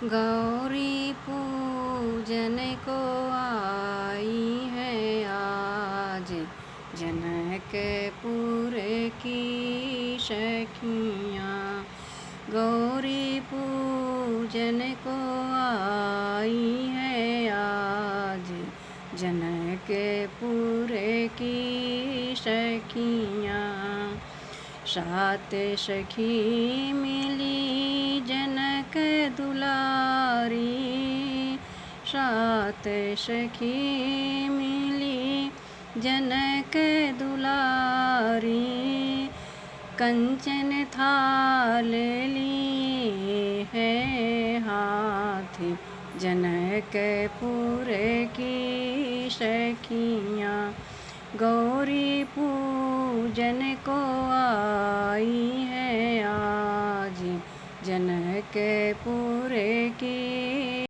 गौरी पूजन को आई है आज, जनकपुर की सखियाँ। गौरी पूजन को आई है आज, जनकपुर की सखियाँ। सात सखी मिली जनक दुलारी, सात सखी मिली जनक दुलारी। कंचन थाल लिए है हाथ, जनकपुर की सखियाँ। गौरी पूजन को आई है आज, जनकपुर की